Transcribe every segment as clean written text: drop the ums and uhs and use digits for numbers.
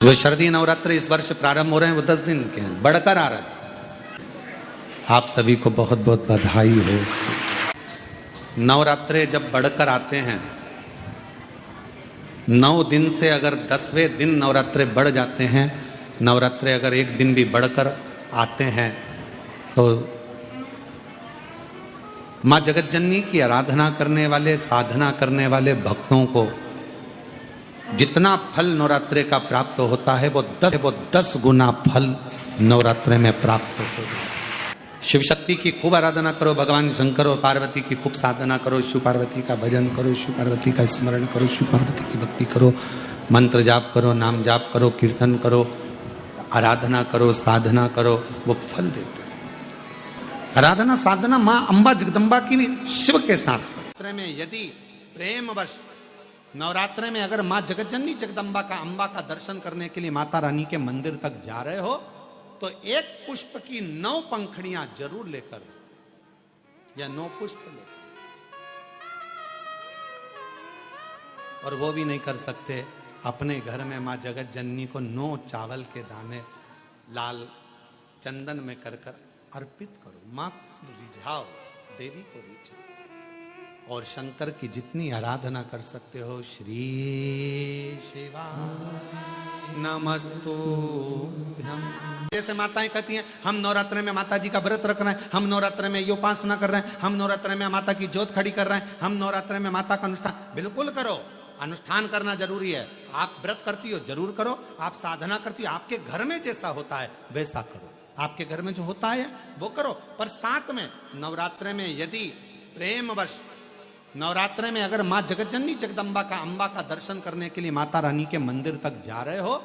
जो शारदीय नवरात्र इस वर्ष प्रारंभ हो रहे हैं वो 10 दिन के हैं, बढ़कर आ रहा है। आप सभी को बहुत बहुत बधाई हो इसकी। नवरात्रे जब बढ़कर आते हैं, 9 दिन से अगर 10वें दिन नवरात्रे बढ़ जाते हैं, नवरात्रे अगर एक दिन भी बढ़कर आते हैं, तो माँ जगतजननी की आराधना करने वाले, साधना करने वाले भक्तों को जितना फल नवरात्रे का प्राप्त होता है वो 10 गुना फल नवरात्रे में प्राप्त होता है। शिव शक्ति की खूब आराधना करो, भगवान शंकर और पार्वती की खूब साधना करो, शिव पार्वती का भजन करो, शिव पार्वती का स्मरण करो, शिव पार्वती की भक्ति करो, मंत्र जाप करो, नाम जाप करो, कीर्तन करो, आराधना करो, साधना करो, वो फल देते हैं। आराधना साधना माँ अम्बा जगदम्बा की भी शिव के साथ में यदि प्रेमवश नवरात्रे में अगर माँ जगतजननी जगदम्बा का अम्बा का दर्शन करने के लिए माता रानी के मंदिर तक जा रहे हो, तो एक पुष्प की 9 पंखड़ियां जरूर लेकर या 9 पुष्प लेकर, और वो भी नहीं कर सकते अपने घर में माँ जगतजननी को 9 चावल के दाने लाल चंदन में कर अर्पित करो। माँ को रिझाओ, देवी को रिझाओ, और शंकर की जितनी आराधना कर सकते हो, श्री शिवा नमस्तुभ्यं। जैसे माताएं कहती हैं हम नवरात्रे में माता जी का व्रत रख रहे हैं, हम नवरात्रे में ये उपासना कर रहे हैं, हम नवरात्रे में माता की ज्योत खड़ी कर रहे हैं, हम नवरात्रे में माता का अनुष्ठान। बिल्कुल करो, अनुष्ठान करना जरूरी है। आप व्रत करती हो जरूर करो, आप साधना करती हो, आपके घर में जैसा होता है वैसा करो, आपके घर में जो होता है वो करो। पर साथ में नवरात्रे में यदि प्रेमवश नवरात्रे में अगर माँ जगतजननी जगदम्बा का अम्बा का दर्शन करने के लिए माता रानी के मंदिर तक जा रहे हो,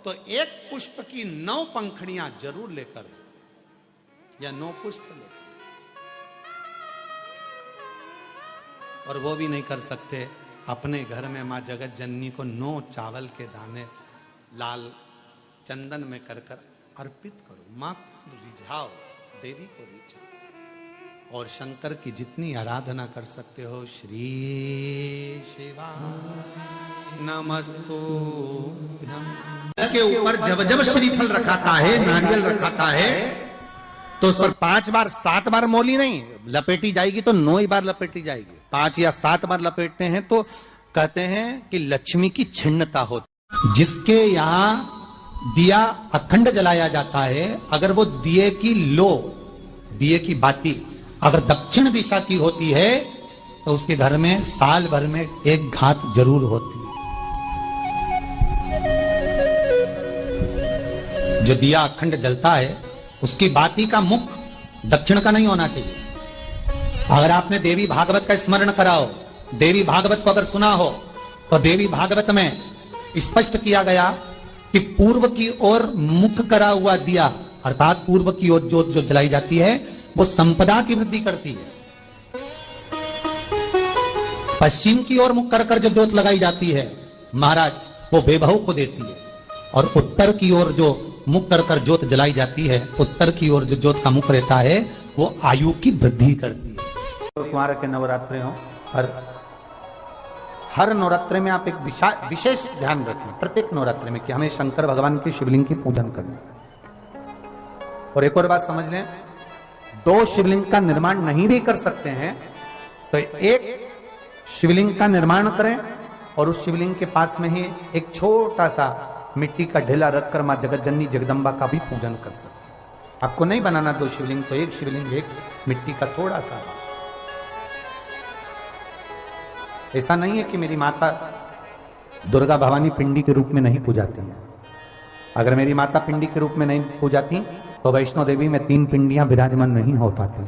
तो एक पुष्प की 9 पंखड़ियां जरूर लेकर या 9 पुष्प लेकर, और वो भी नहीं कर सकते अपने घर में माँ जगतजननी को 9 चावल के दाने लाल चंदन में कर अर्पित करो। माँ को रिझाओ, देवी को रिझाओ, और शंकर की जितनी आराधना कर सकते हो, श्री शिवा नमस्तुभ्यं। के ऊपर जब श्रीफल रखाता है, नारियल रखाता है, तो उस पर 5 बार 7 बार मोली नहीं लपेटी जाएगी, तो 9 ही बार लपेटी जाएगी। 5 या 7 बार लपेटते हैं तो कहते हैं कि लक्ष्मी की छिन्नता होती। जिसके यहाँ दिया अखंड जलाया जाता है, अगर वो दिए की बाती अगर दक्षिण दिशा की होती है, तो उसके घर में साल भर में एक घात जरूर होती है। जो दिया अखंड जलता है, उसकी बाती का मुख दक्षिण का नहीं होना चाहिए। अगर आपने देवी भागवत का स्मरण कराओ, देवी भागवत को अगर सुना हो, तो देवी भागवत में स्पष्ट किया गया कि पूर्व की ओर मुख करा हुआ दिया, अर्थात पूर्व की ओर ज्योत जो जलाई जाती है, वो संपदा की वृद्धि करती है। पश्चिम की ओर मुख कर जो ज्योत लगाई जाती है महाराज, वो बेबहू को देती है। और उत्तर की ओर जो मुख कर ज्योत जलाई जाती है, उत्तर की ओर जो ज्योत का मुख रहता है, वो आयु की वृद्धि करती है। तो कुमार के नवरात्रे हो, हर नवरात्रे में आप एक विशेष ध्यान रखें, प्रत्येक नवरात्रे में, कि हमें शंकर भगवान के शिवलिंग की पूजन करना। और एक और बात समझ लें, 2 शिवलिंग का निर्माण नहीं भी कर सकते हैं, तो एक शिवलिंग का निर्माण करें, और उस शिवलिंग के पास में ही एक छोटा सा मिट्टी का ढेला रखकर मां जगतजननी जगदम्बा का भी पूजन कर सकते। आपको नहीं बनाना 2 शिवलिंग, तो एक शिवलिंग, एक मिट्टी का थोड़ा सा। ऐसा नहीं है कि मेरी माता दुर्गा भवानी पिंडी के रूप में नहीं पूजाती है। अगर मेरी माता पिंडी के रूप में नहीं पूजाती, तो वैष्णो देवी में 3 पिंडियां विराजमान नहीं हो पाती।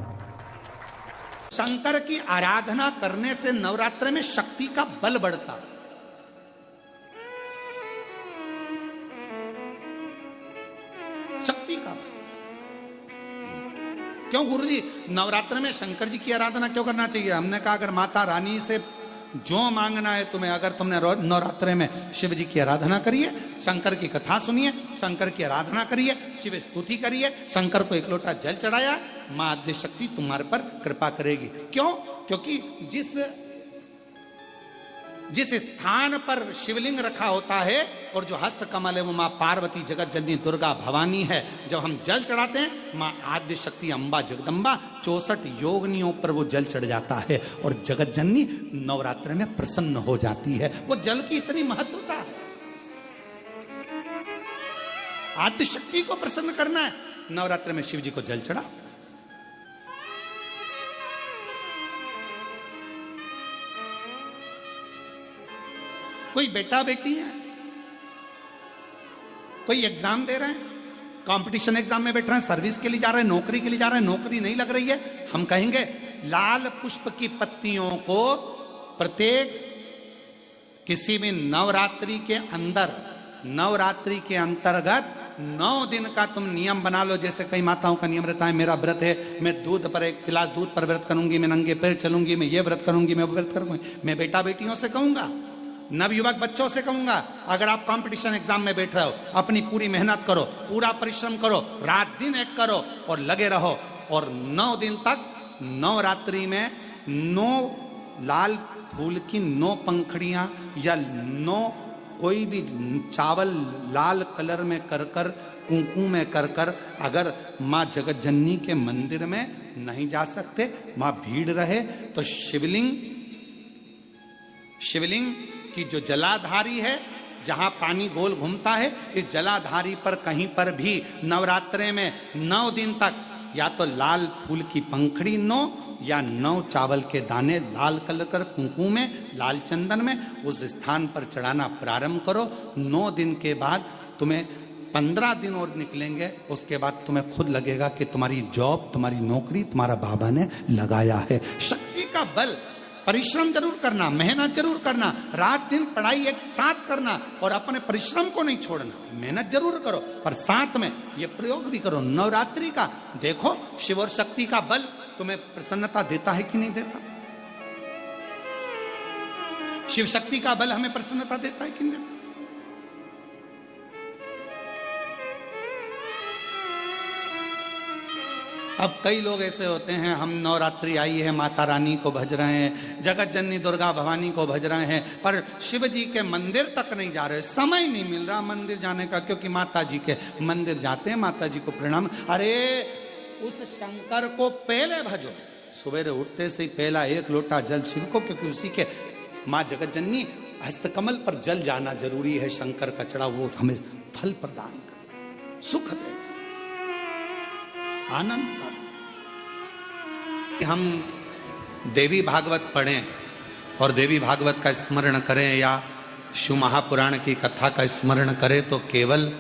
शंकर की आराधना करने से नवरात्र में शक्ति का बल बढ़ता। शक्ति का बल क्यों गुरुजी नवरात्र में शंकर जी की आराधना क्यों करना चाहिए? हमने कहा अगर माता रानी से जो मांगना है तुम्हें, अगर तुमने नवरात्रे में शिव जी की आराधना करिए, शंकर की कथा सुनिए, शंकर की आराधना करिए, शिव स्तुति करिए, शंकर को 1 लोटा जल चढ़ाया, मां आद्य शक्ति तुम्हारे पर कृपा करेगी। क्यों? क्योंकि जिस जिस स्थान पर शिवलिंग रखा होता है और जो हस्त कमल है वो माँ पार्वती जगत जननी दुर्गा भवानी है। जब हम जल चढ़ाते हैं माँ आद्य शक्ति अम्बा जगदम्बा 64 योगिनियों पर वो जल चढ़ जाता है और जगत जननी नवरात्र में प्रसन्न हो जाती है। वो जल की इतनी महत्वता है। आद्य शक्ति को प्रसन्न करना है, नवरात्र में शिव जी को जल चढ़ा। कोई बेटा बेटी है, कोई एग्जाम दे रहे हैं, कंपटीशन एग्जाम में बैठ रहे हैं, सर्विस के लिए जा रहे हैं, नौकरी के लिए जा रहे हैं, नौकरी नहीं लग रही है, हम कहेंगे लाल पुष्प की पत्तियों को प्रत्येक किसी भी नवरात्रि के अंदर, नवरात्रि के अंतर्गत 9 दिन का तुम नियम बना लो। जैसे कई माताओं का नियम रहता है, मेरा व्रत है, मैं दूध पर 1 गिलास दूध पर व्रत करूंगी, मैं नंगे पैर चलूंगी, मैं ये व्रत करूंगी, मैं वो व्रत करूंगी। मैं बेटा बेटियों से कहूंगा, नवयुवक बच्चों से कहूंगा, अगर आप कंपटीशन एग्जाम में बैठ रहे हो, अपनी पूरी मेहनत करो, पूरा परिश्रम करो, रात दिन एक करो और लगे रहो। और 9 दिन तक नवरात्रि में 9 लाल फूल की 9 पंखड़ियां या 9 कोई भी चावल लाल कलर में कर कर, कुंकू में कर कर, अगर माँ जगत जननी के मंदिर में नहीं जा सकते, माँ भीड़ रहे, तो शिवलिंग की जो जलाधारी है, जहां पानी गोल घूमता है, इस जलाधारी पर कहीं पर भी नवरात्रे में 9 दिन तक या तो लाल फूल की पंखड़ी 9 या 9 चावल के दाने लाल कलर कर कुंकू में, लाल चंदन में उस स्थान पर चढ़ाना प्रारंभ करो। 9 दिन के बाद तुम्हें 15 दिन और निकलेंगे, उसके बाद तुम्हें खुद लगेगा कि तुम्हारी जॉब, तुम्हारी नौकरी तुम्हारा बाबा ने लगाया है। शक्ति का बल, परिश्रम जरूर करना, मेहनत जरूर करना, रात दिन पढ़ाई एक साथ करना और अपने परिश्रम को नहीं छोड़ना। मेहनत जरूर करो पर साथ में ये प्रयोग भी करो नवरात्रि का। देखो शिव और शक्ति का बल तुम्हें प्रसन्नता देता है कि नहीं देता। शिव शक्ति का बल हमें प्रसन्नता देता है कि नहीं देता। अब कई लोग ऐसे होते हैं, हम नवरात्रि आई है, माता रानी को भज रहे हैं, जगत जननी दुर्गा भवानी को भज रहे हैं, पर शिव जी के मंदिर तक नहीं जा रहे, समय नहीं मिल रहा मंदिर जाने का, क्योंकि माता जी के मंदिर जाते हैं, माता जी को प्रणाम। अरे उस शंकर को पहले भजो, सुबह उठते से ही पहला 1 लोटा जल शिव को, क्योंकि उसी के माँ जगत जननी हस्तकमल पर जल जाना जरूरी है। शंकर का चढ़ा वो हमें फल प्रदान करे, सुख दे, आनंद का। हम देवी भागवत पढ़ें और देवी भागवत का स्मरण करें या शिव महापुराण की कथा का स्मरण करें, तो केवल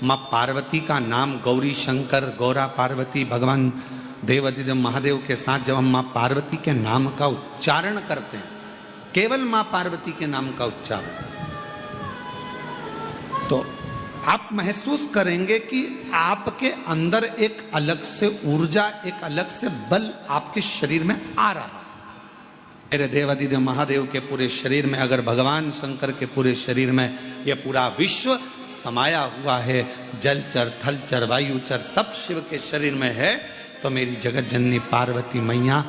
माँ पार्वती का नाम, गौरी शंकर, गौरा पार्वती, भगवान देवादिदेव महादेव के साथ जब हम माँ पार्वती के नाम का उच्चारण करते हैं, केवल माँ पार्वती के नाम का उच्चारण, तो आप महसूस करेंगे कि आपके अंदर एक अलग से ऊर्जा, एक अलग से बल आपके शरीर में आ रहा है। मेरे देवादिदेव महादेव के पूरे शरीर में, अगर भगवान शंकर के पूरे शरीर में यह पूरा विश्व समाया हुआ है, जलचर, थलचर, वायुचर सब शिव के शरीर में है, तो मेरी जगत जननी पार्वती मैया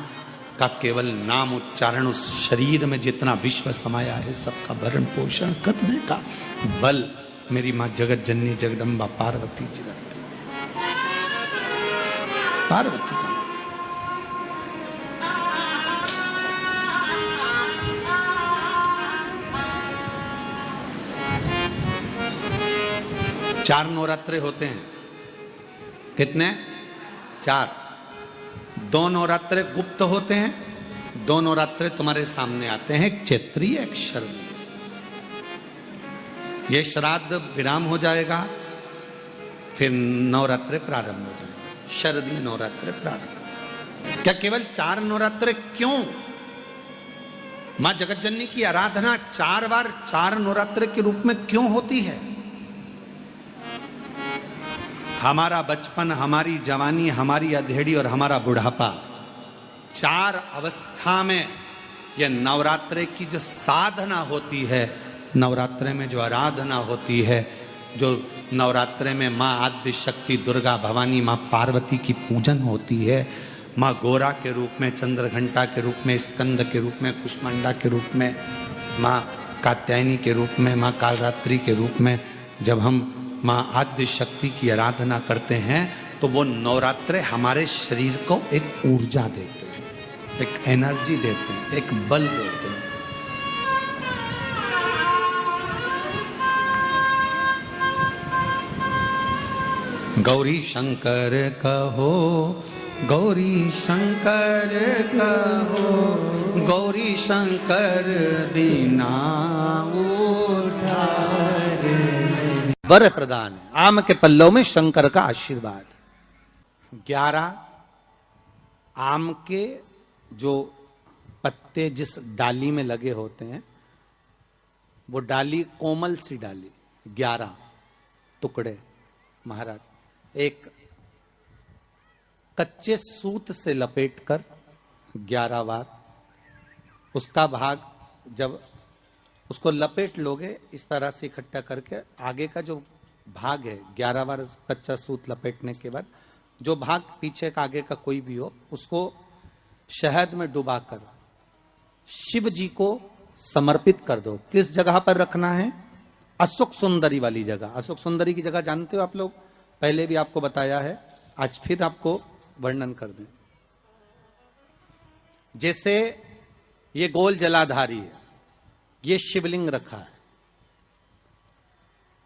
का केवल नाम उच्चारण, उस शरीर में जितना विश्व समाया है सबका भरण पोषण करने का बल मेरी माँ जगत जननी जगदम्बा पार्वती जी रखती। पार्वती का चार नवरात्रे होते हैं। कितने? 4। 2 नवरात्रे गुप्त होते हैं, 2 नवरात्रे तुम्हारे सामने आते हैं, एक चैत्रीय एक शरद। ये श्राद्ध विराम हो जाएगा, फिर नवरात्रे प्रारंभ हो जाएगा, शरदीय नवरात्रे प्रारंभ। क्या केवल 4 नवरात्रे? क्यों? मां जगत जननी की आराधना 4 बार 4 नवरात्रे के रूप में क्यों होती है? हमारा बचपन, हमारी जवानी, हमारी अधेड़ी और हमारा बुढ़ापा, 4 अवस्था में यह नवरात्रे की जो साधना होती है, नवरात्रे में जो आराधना होती है, जो नवरात्रे में माँ आद्य शक्ति दुर्गा भवानी माँ पार्वती की पूजन होती है, माँ गोरा के रूप में, चंद्रघंटा के रूप में, स्कंद के रूप में, कुष्मांडा के रूप में, माँ कात्यायनी के रूप में, माँ कालरात्रि के रूप में जब हम माँ आद्य शक्ति की आराधना करते हैं तो वो नवरात्रे हमारे शरीर को एक ऊर्जा देते हैं, एक एनर्जी देते हैं, एक बल देते हैं। गौरी शंकर कहो, गौरी शंकर कहो, गौरी शंकर बिना उद्धार। वर प्रदान है, आम के पल्लव में शंकर का आशीर्वाद। 11 आम के जो पत्ते जिस डाली में लगे होते हैं, वो डाली कोमल सी डाली, 11 टुकड़े महाराज एक कच्चे सूत से लपेटकर 11 बार उसका भाग, जब उसको लपेट लोगे इस तरह से इकट्ठा करके, आगे का जो भाग है 11 बार कच्चा सूत लपेटने के बाद जो भाग पीछे का आगे का कोई भी हो, उसको शहद में डुबाकर शिव जी को समर्पित कर दो। किस जगह पर रखना है? अशोक सुंदरी वाली जगह। अशोक सुंदरी की जगह जानते हो आप लोग, पहले भी आपको बताया है, आज फिर आपको वर्णन कर दें। जैसे ये गोल जलाधारी है, ये शिवलिंग रखा है,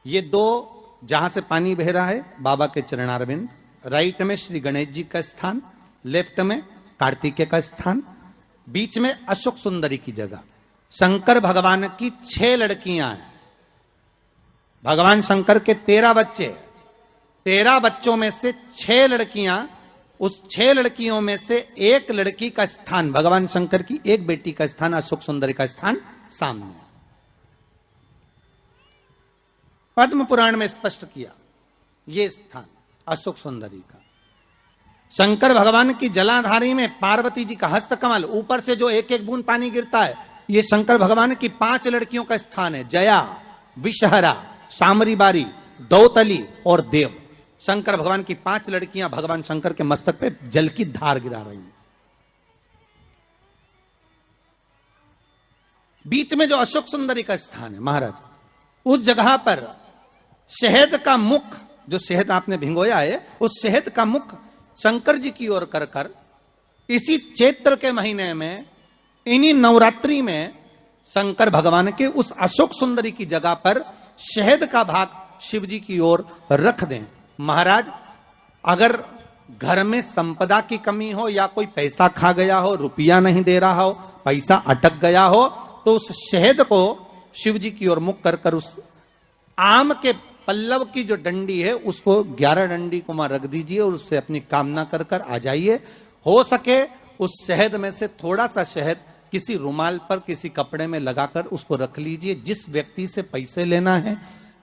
ये 2 जहां से पानी बह रहा है बाबा के चरणारविंद, राइट में श्री गणेश जी का स्थान, लेफ्ट में कार्तिकेय का स्थान, बीच में अशोक सुंदरी की जगह। शंकर भगवान की 6 लड़कियां हैं। भगवान शंकर के 13 बच्चे, 13 बच्चों में से 6 लड़कियां, उस 6 लड़कियों में से एक लड़की का स्थान, भगवान शंकर की एक बेटी का स्थान, अशोक सुंदरी का स्थान सामने। पद्म पुराण में स्पष्ट किया ये स्थान अशोक सुंदरी का। शंकर भगवान की जलाधारी में पार्वती जी का हस्तकमल, ऊपर से जो एक एक बूंद पानी गिरता है, ये शंकर भगवान की 5 लड़कियों का स्थान है, जया, विषहरा, शामरी बारी, दौतली और देव। शंकर भगवान की 5 लड़कियां भगवान शंकर के मस्तक पे जल की धार गिरा रही हैं। बीच में जो अशोक सुंदरी का स्थान है महाराज, उस जगह पर शहद का मुख, जो शहद आपने भिंगोया है, उस शहद का मुख शंकर जी की ओर कर कर इसी चैत्र के महीने में, इन्हीं नवरात्रि में शंकर भगवान के उस अशोक सुंदरी की जगह पर शहद का भाग शिव जी की ओर रख दें। महाराज अगर घर में संपदा की कमी हो या कोई पैसा खा गया हो, रुपया नहीं दे रहा हो, पैसा अटक गया हो, तो उस शहद को शिव जी की ओर मुख कर कर उस आम के पल्लव की जो डंडी है उसको 11 डंडी को वहां रख दीजिए और उससे अपनी कामना कर कर आ जाइए। हो सके उस शहद में से थोड़ा सा शहद किसी रुमाल पर, किसी कपड़े में लगाकर उसको रख लीजिए। जिस व्यक्ति से पैसे लेना है,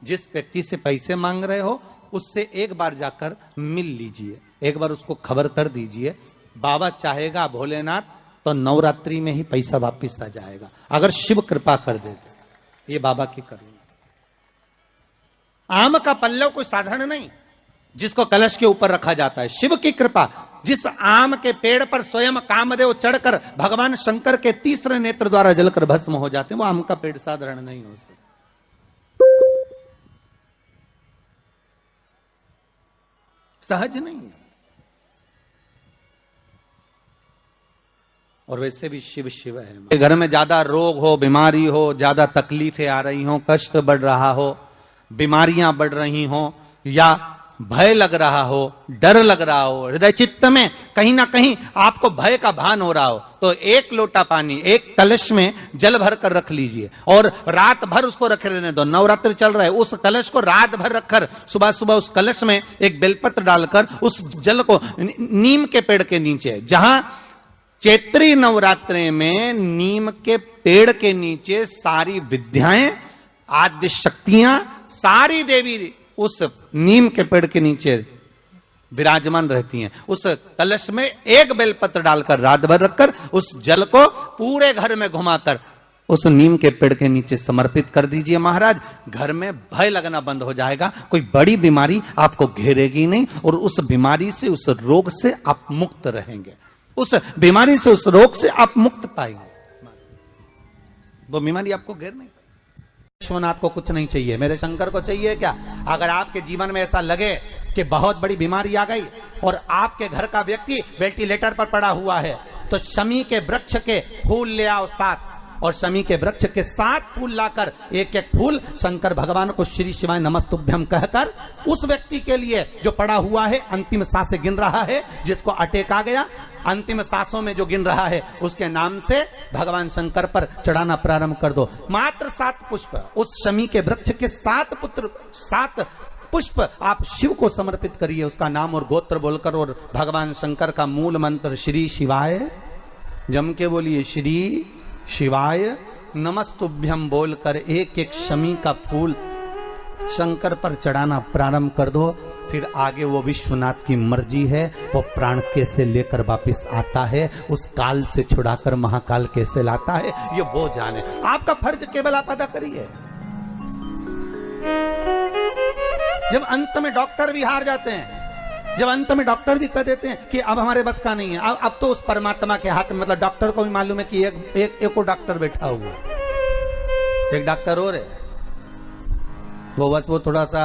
जिस व्यक्ति से पैसे मांग रहे हो, उससे एक बार जाकर मिल लीजिए, एक बार उसको खबर कर दीजिए। बाबा चाहेगा भोलेनाथ तो नवरात्रि में ही पैसा वापिस आ जाएगा, अगर शिव कृपा कर दे। ये बाबा की करुणा। आम का पल्लव कोई साधारण नहीं जिसको कलश के ऊपर रखा जाता है, शिव की कृपा। जिस आम के पेड़ पर स्वयं कामदेव चढ़कर भगवान शंकर के तीसरे नेत्र द्वारा जलकर भस्म हो जाते हैं, वो आम का पेड़ साधारण नहीं हो सकता। सहज नहीं है। और वैसे भी शिव शिव है। घर में ज्यादा रोग हो, बीमारी हो, ज्यादा तकलीफें आ रही हो, कष्ट बढ़ रहा हो, बीमारियां बढ़ रही हो, या भय लग रहा हो, डर लग रहा हो, हृदय चित्त में कहीं ना कहीं आपको भय का भान हो रहा हो, तो 1 लोटा पानी एक कलश में जल भर कर रख लीजिए और रात भर उसको रखे रहने दो। नवरात्रि चल रहा है, उस कलश को रात भर रखकर सुबह सुबह उस कलश में एक बेलपत्र डालकर उस जल को नीम के पेड़ के नीचे, जहां चैत्री नवरात्रि में नीम के पेड़ के नीचे सारी विद्याएं, आद्य शक्तियां, सारी देवी उस नीम के पेड़ के नीचे विराजमान रहती हैं। उस कलश में एक बेलपत्र डालकर रात भर रखकर उस जल को पूरे घर में घुमाकर उस नीम के पेड़ के नीचे समर्पित कर दीजिए। महाराज घर में भय लगना बंद हो जाएगा, कोई बड़ी बीमारी आपको घेरेगी नहीं और उस बीमारी से, उस रोग से आप मुक्त रहेंगे। उस बीमारी से, उस रोग से आप मुक्त पाएंगे। वो बीमारी आपको घेर नहीं। विश्वनाथ को कुछ नहीं चाहिए, मेरे शंकर को चाहिए क्या? अगर आपके जीवन में ऐसा लगे कि बहुत बड़ी बीमारी आ गई और आपके घर का व्यक्ति वेंटिलेटर पर पड़ा हुआ है, तो शमी के वृक्ष के फूल ले आओ 7, और शमी के वृक्ष के 7 फूल लाकर एक एक फूल शंकर भगवान को श्री शिवाय नमस्तुभ्यम कहकर उस व्यक्ति के लिए जो पड़ा हुआ है, अंतिम सांसें गिन रहा है, जिसको अटैक आ गया, अंतिम सांसों में जो गिन रहा है, उसके नाम से भगवान शंकर पर चढ़ाना प्रारंभ कर दो। मात्र 7 पुष्प उस शमी के वृक्ष के 7 पुष्प आप शिव को समर्पित करिए, उसका नाम और गोत्र बोलकर, और भगवान शंकर का मूल मंत्र श्री शिवाय, जम के बोलिए श्री शिवाय नमस्तुभ्यम बोलकर एक एक शमी का फूल शंकर पर चढ़ाना प्रारंभ कर दो। फिर आगे वो विश्वनाथ की मर्जी है, वो प्राण कैसे लेकर वापिस आता है, उस काल से छुड़ाकर महाकाल कैसे लाता है, ये वो जाने। आपका फर्ज केवल आप अदा करिए। जब अंत में डॉक्टर भी हार जाते हैं, जब अंत में डॉक्टर भी कह देते हैं कि अब हमारे बस का नहीं है, अब तो उस परमात्मा के हाथ में, मतलब डॉक्टर को भी मालूम है कि एक डॉक्टर बैठा हुआ, एक डॉक्टर और है, वो बस वो थोड़ा सा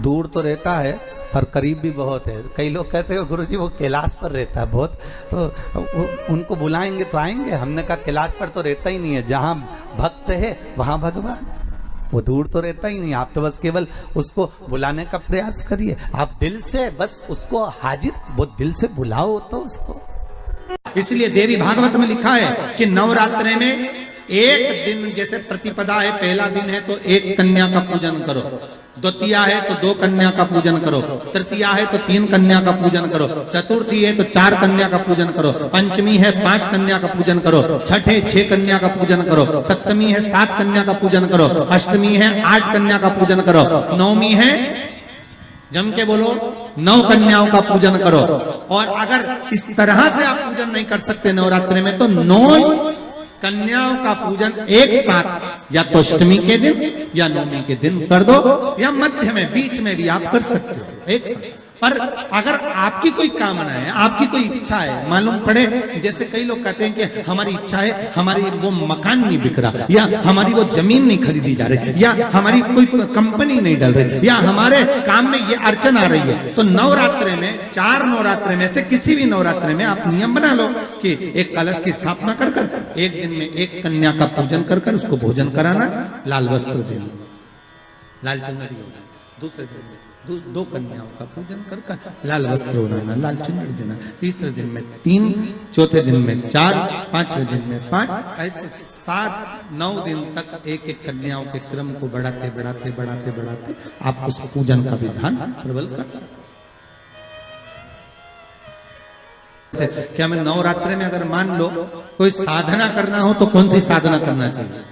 दूर तो रहता है पर करीब भी बहुत है। कई लोग कहते हैं गुरुजी वो कैलाश पर रहता है बहुत, तो उनको बुलाएंगे तो आएंगे। हमने कहा कैलाश पर तो रहता ही नहीं है, जहां भक्त है वहां भगवान, वो दूर तो रहता ही नहीं। आप तो बस केवल उसको बुलाने का प्रयास करिए, आप दिल से बस उसको हाजिर, वो दिल से बुलाओ तो उसको। इसलिए देवी भागवत में लिखा है कि नवरात्रि में एक दिन, जैसे प्रतिपदा है, पहला दिन है तो एक कन्या का पूजन करो, द्वितीया है तो 2 कन्या का पूजन करो, तृतीया है तो 3 कन्या का पूजन करो, चतुर्थी है तो 4 कन्या का पूजन करो, पंचमी है 5 कन्या का पूजन करो, छठ है 6 कन्या का पूजन करो, सप्तमी है 7 कन्या का पूजन करो, अष्टमी है 8 कन्या का पूजन करो, नवमी है, जम के बोलो, 9 कन्याओं का पूजन करो। और अगर इस तरह से आप पूजन नहीं कर सकते नवरात्रि में, तो 9 कन्याओं का पूजन एक साथ, या तो अष्टमी के दिन या नवमी के दिन कर दो, या मध्य में, बीच में भी आप कर सकते हो एक साथ। पर अगर आपकी कोई कामना है, आपकी कोई इच्छा है, मालूम पड़े, जैसे कई लोग कहते हैं कि हमारी इच्छा है, हमारी वो मकान नहीं बिक रहा, या हमारी वो जमीन नहीं खरीदी जा रही, या हमारी कोई कंपनी नहीं डल रही, या हमारे काम में ये अड़चन आ रही है, तो नवरात्रि में, 4 नवरात्रि में से किसी भी नवरात्रि में आप नियम बना लो कि एक कलश की स्थापना कर कर एक दिन में एक कन्या का पूजन कर कर उसको भोजन कराना, लाल वस्त्र देना, लाल चुनरी देना, दूसरे दिन में 2 कन्याओं का पूजन कर कर लाल वस्त्र ओढ़ाना, लाल चुनरी देना, तीसरे दिन में 3, चौथे दिन में 4, 5वें दिन में 5, ऐसे 7-9 दिन तक एक एक कन्याओं के क्रम को बढ़ाते बढ़ाते बढ़ाते बढ़ाते आप उस पूजन का विधान प्रबल कर सकते। क्या मैं नवरात्रि में अगर मान लो कोई साधना करना हो तो कौन सी साधना करना चाहिए?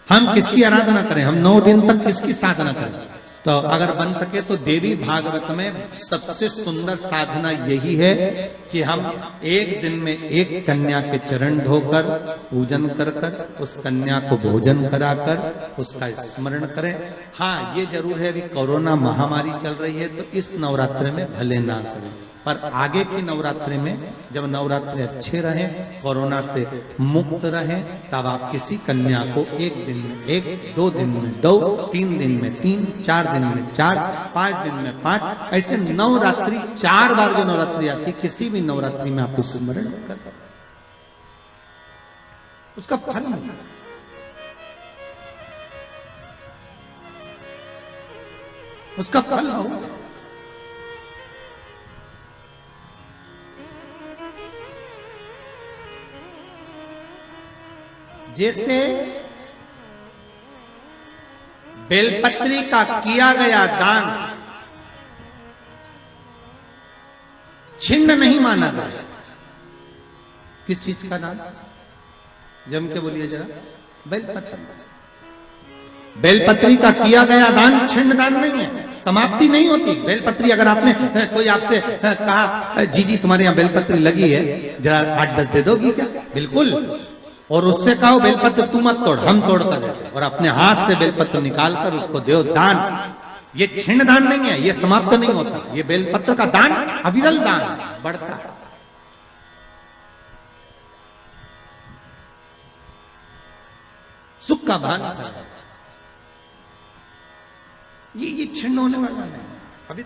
हम किसकी आराधना करें? हम 9 दिन तक किसकी साधना करें? तो अगर बन सके तो देवी भागवत में सबसे सुंदर साधना यही है कि हम एक दिन में एक कन्या के चरण धोकर पूजन कर कर उस कन्या को भोजन कराकर उसका स्मरण करें। हाँ, ये जरूर है, अभी कोरोना महामारी चल रही है तो इस नवरात्रि में भले ना करें, पर आगे की नवरात्रि में जब नवरात्रि अच्छे रहें, कोरोना से मुक्त रहें, तब आप किसी कन्या को एक दिन में 1, 2 दिन में 2, 3 दिन में 3, 4 दिन में 4, 5 दिन में 5, ऐसे नवरात्रि 4 बार जो नवरात्रि आती, किसी भी नवरात्रि में आप स्मरण कर उसका फल मिलेगा। उसका फल होगा। जैसे बेलपत्री का किया गया दान छिन्न नहीं माना गया। किस चीज का दान? जम के बोलिए जरा। बेलपत्री। बेलपत्री का किया गया दान छिन्न दान नहीं है, समाप्ति नहीं होती। बेलपत्री अगर आपने कोई आपसे कहा जी जी तुम्हारे यहाँ बेलपत्री लगी है, जरा 8-10 दे दोगी क्या? बिल्कुल। और उससे कहो बेलपत्र तू मत तोड़, हम तोड़ कर देते, और अपने हाथ से बेलपत्र निकालकर उसको दो दान। ये छिन्न दान नहीं है, ये समाप्त नहीं होता। ये बेलपत्र का दान अविरल दान बढ़ता है। सुख का भान करो। ये छिन्न होने वाला नहीं। अभी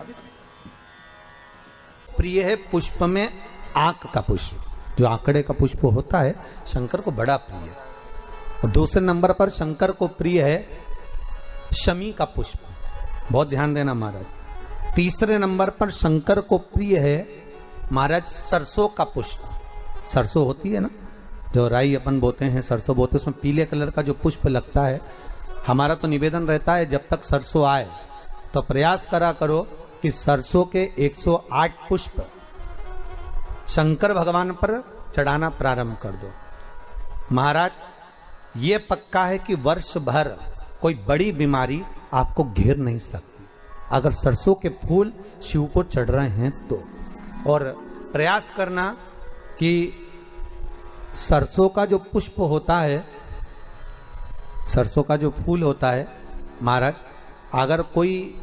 प्रिय है पुष्प में आंक का पुष्प, जो आंकड़े का पुष्प होता है शंकर को बड़ा प्रिय है। और दूसरे नंबर पर शंकर को प्रिय है शमी का पुष्प, बहुत ध्यान देना महाराज। तीसरे नंबर पर शंकर को प्रिय है महाराज सरसों का पुष्प। सरसों होती है ना, जो राई अपन बोते हैं, सरसों बोते हैं, उसमें पीले कलर का जो पुष्प लगता है। हमारा तो निवेदन रहता है जब तक सरसों आए तो प्रयास करा करो कि सरसों के 108 पुष्प शंकर भगवान पर चढ़ाना प्रारंभ कर दो। महाराज ये पक्का है कि वर्ष भर कोई बड़ी बीमारी आपको घेर नहीं सकती अगर सरसों के फूल शिव को चढ़ रहे हैं तो। और प्रयास करना कि सरसों का जो पुष्प होता है, सरसों का जो फूल होता है महाराज, अगर कोई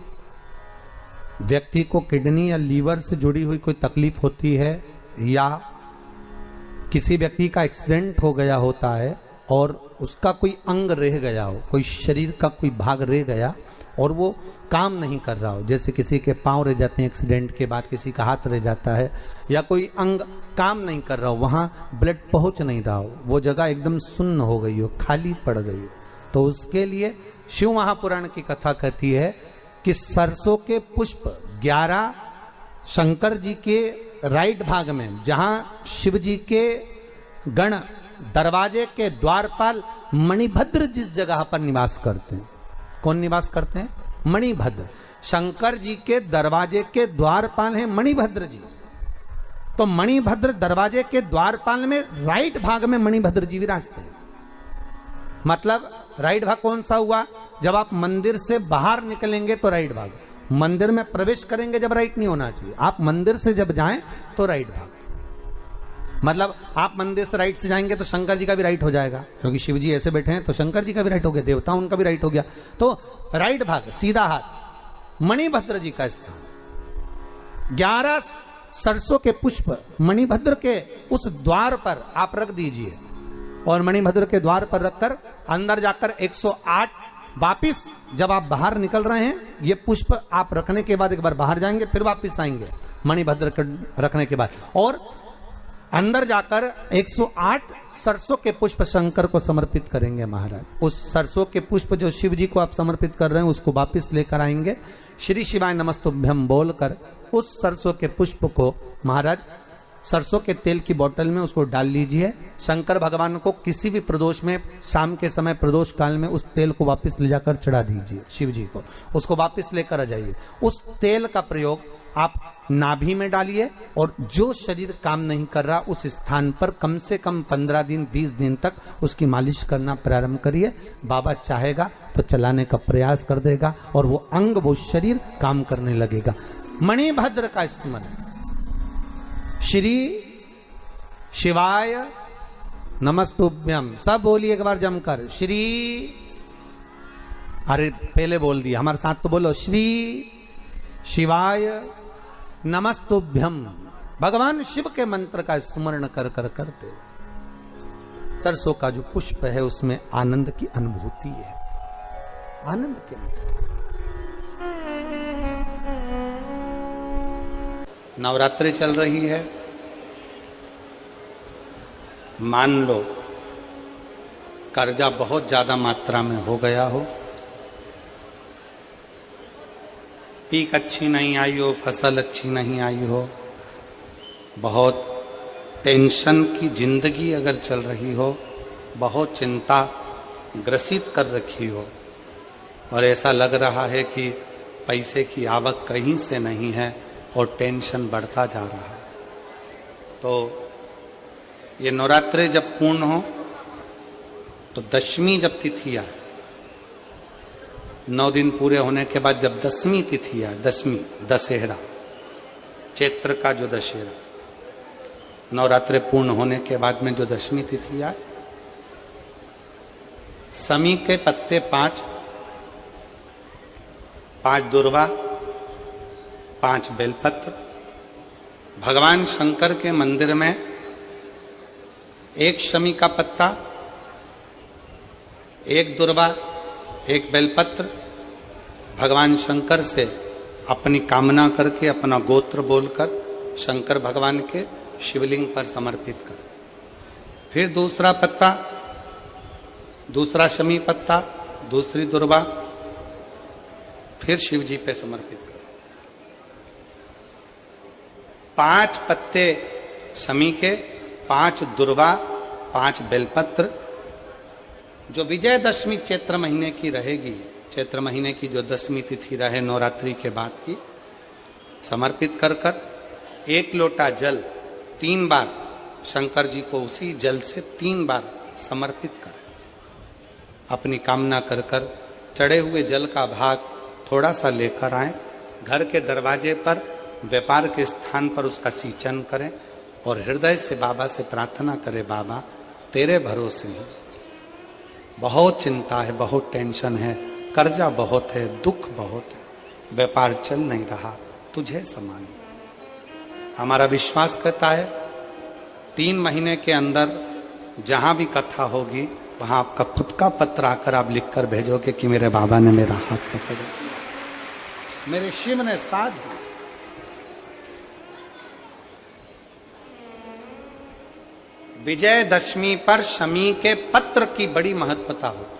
व्यक्ति को किडनी या लीवर से जुड़ी हुई कोई तकलीफ होती है या किसी व्यक्ति का एक्सीडेंट हो गया होता है और उसका कोई अंग रह गया हो, कोई शरीर का कोई भाग रह गया और वो काम नहीं कर रहा हो, जैसे किसी के पांव रह जाते हैं एक्सीडेंट के बाद, किसी का हाथ रह जाता है, या कोई अंग काम नहीं कर रहा हो, वहां ब्लड पहुंच नहीं रहा हो, वो जगह एकदम सुन्न हो गई हो, खाली पड़ गई हो, तो उसके लिए शिव महापुराण की कथा कहती है कि सरसों के पुष्प 11 शंकर जी के राइट भाग में, जहां शिव जी के गण दरवाजे के द्वारपाल मणिभद्र जिस जगह पर निवास करते हैं, कौन निवास करते हैं? मणिभद्र। शंकर जी के दरवाजे के द्वारपाल हैं मणिभद्र जी। तो मणिभद्र दरवाजे के द्वारपाल में राइट भाग में मणिभद्र जी विराजते हैं। मतलब राइट भाग कौन सा हुआ? जब आप मंदिर से बाहर निकलेंगे तो राइट भाग, मंदिर में प्रवेश करेंगे जब राइट नहीं होना चाहिए, आप मंदिर से जब जाएं तो राइट भाग। मतलब आप मंदिर से राइट से जाएंगे तो शंकर जी का भी राइट हो जाएगा, क्योंकि शिव जी ऐसे बैठे हैं तो शंकर जी का भी राइट हो गया, देवता उनका भी राइट हो गया, तो राइट भाग सीधा हाथ मणिभद्र जी का स्थान। 11 सरसों के पुष्प मणिभद्र के उस द्वार पर आप रख दीजिए और मणिभद्र के द्वार पर रखकर अंदर जाकर 108 वापिस जब आप बाहर निकल रहे हैं, ये पुष्प आप रखने के बाद एक बार बाहर जाएंगे, फिर वापिस आएंगे मणिभद्र रखने के बाद, और अंदर जाकर 108 सरसों के पुष्प शंकर को समर्पित करेंगे महाराज। उस सरसों के पुष्प जो शिव जी को आप समर्पित कर रहे हैं उसको वापिस लेकर आएंगे, श्री शिवाय नमस्तुभ्यम बोलकर उस सरसों के पुष्प को महाराज सरसों के तेल की बोतल में उसको डाल लीजिए। शंकर भगवान को किसी भी प्रदोष में, शाम के समय प्रदोष काल में उस तेल को वापस ले जाकर चढ़ा दीजिए शिव जी को, उसको वापस लेकर आ जाइए। उस तेल का प्रयोग आप नाभि में डालिए और जो शरीर काम नहीं कर रहा उस स्थान पर कम से कम 15 दिन 20 दिन तक उसकी मालिश करना प्रारंभ करिए। बाबा चाहेगा तो चलाने का प्रयास कर देगा और वो अंग, वो शरीर काम करने लगेगा। मणिभद्र का स्मरण, श्री शिवाय नमस्तुभ्यम, सब बोलिए एक बार जमकर, श्री, अरे पहले बोल दिया, हमारे साथ तो बोलो, श्री शिवाय नमस्तुभ्यम। भगवान शिव के मंत्र का स्मरण कर कर करते सरसों का जो पुष्प है उसमें आनंद की अनुभूति है, आनंद के नवरात्रि चल रही है। मान लो कर्जा बहुत ज्यादा मात्रा में हो गया हो, पीक अच्छी नहीं आई हो, फसल अच्छी नहीं आई हो, बहुत टेंशन की जिंदगी अगर चल रही हो, बहुत चिंता ग्रसित कर रखी हो और ऐसा लग रहा है कि पैसे की आवक कहीं से नहीं है और टेंशन बढ़ता जा रहा है, तो ये नवरात्रे जब पूर्ण हो तो दशमी जब तिथि आए, 9 दिन पूरे होने के बाद जब 10वीं तिथि आए, 10वीं दशहरा, चैत्र का जो दशहरा, नवरात्रे पूर्ण होने के बाद में जो 10वीं तिथि आए, समी के पत्ते 5 दुर्वा, 5 बेलपत्र, भगवान शंकर के मंदिर में 1 शमी का पत्ता, एक दुर्वा, एक बेलपत्र भगवान शंकर से अपनी कामना करके, अपना गोत्र बोलकर शंकर भगवान के शिवलिंग पर समर्पित कर। फिर दूसरा पत्ता, दूसरा शमी पत्ता, दूसरी दुर्वा, फिर शिव जी पे समर्पित करो। 5 पत्ते शमी के, 5 दुर्वा, 5 बेलपत्र, जो विजयदशमी चैत्र महीने की रहेगी, चैत्र महीने की जो 10वीं तिथि रहे नवरात्रि के बाद की, समर्पित कर कर 1 लोटा जल 3 बार शंकर जी को उसी जल से 3 बार समर्पित करें। अपनी कामना कर कर चढ़े हुए जल का भाग थोड़ा सा लेकर आए, घर के दरवाजे पर, व्यापार के स्थान पर उसका सिंचन करें और हृदय से बाबा से प्रार्थना करें, बाबा तेरे भरोसे हैं, बहुत चिंता है, बहुत टेंशन है, कर्जा बहुत है, दुख बहुत है, व्यापार चल नहीं रहा, तुझे समान। हमारा विश्वास कहता है 3 महीने के अंदर जहां भी कथा होगी वहां आपका खुद का पत्र आकर आप लिखकर भेजोगे कि मेरे बाबा ने मेरा हाथ पकड़ा, मेरे शिव ने साथ दिया। विजयदशमी पर शमी के पत्र की बड़ी महत्वता होती है।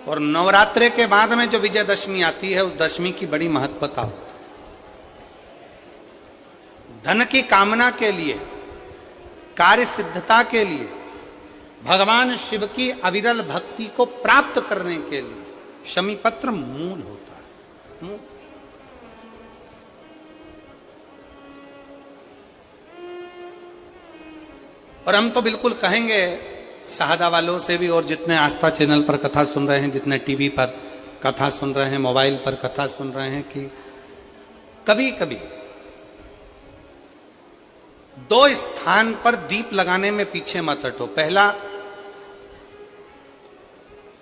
और नवरात्रे के बाद में जो विजयदशमी आती है, उस दशमी की बड़ी महत्वता होती है। धन की कामना के लिए, कार्य सिद्धता के लिए, भगवान शिव की अविरल भक्ति को प्राप्त करने के लिए शमी पत्र मूल होता है। मूल। और हम तो बिल्कुल कहेंगे शहादा वालों से भी, और जितने आस्था चैनल पर कथा सुन रहे हैं, जितने टीवी पर कथा सुन रहे हैं, मोबाइल पर कथा सुन रहे हैं, कि कभी कभी 2 स्थान पर दीप लगाने में पीछे मत हटो। पहला,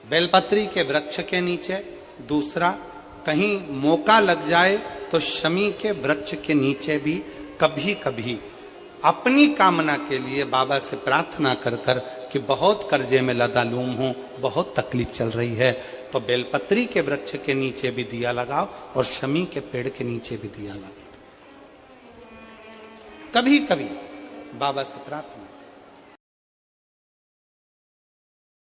बेलपत्री के वृक्ष के नीचे। दूसरा, कहीं मौका लग जाए तो शमी के वृक्ष के नीचे भी कभी कभी अपनी कामना के लिए बाबा से प्रार्थना कर कर कि बहुत कर्जे में लदालूम हूं, बहुत तकलीफ चल रही है, तो बेलपत्री के वृक्ष के नीचे भी दिया लगाओ और शमी के पेड़ के नीचे भी दिया लगाओ। कभी कभी बाबा से प्रार्थना।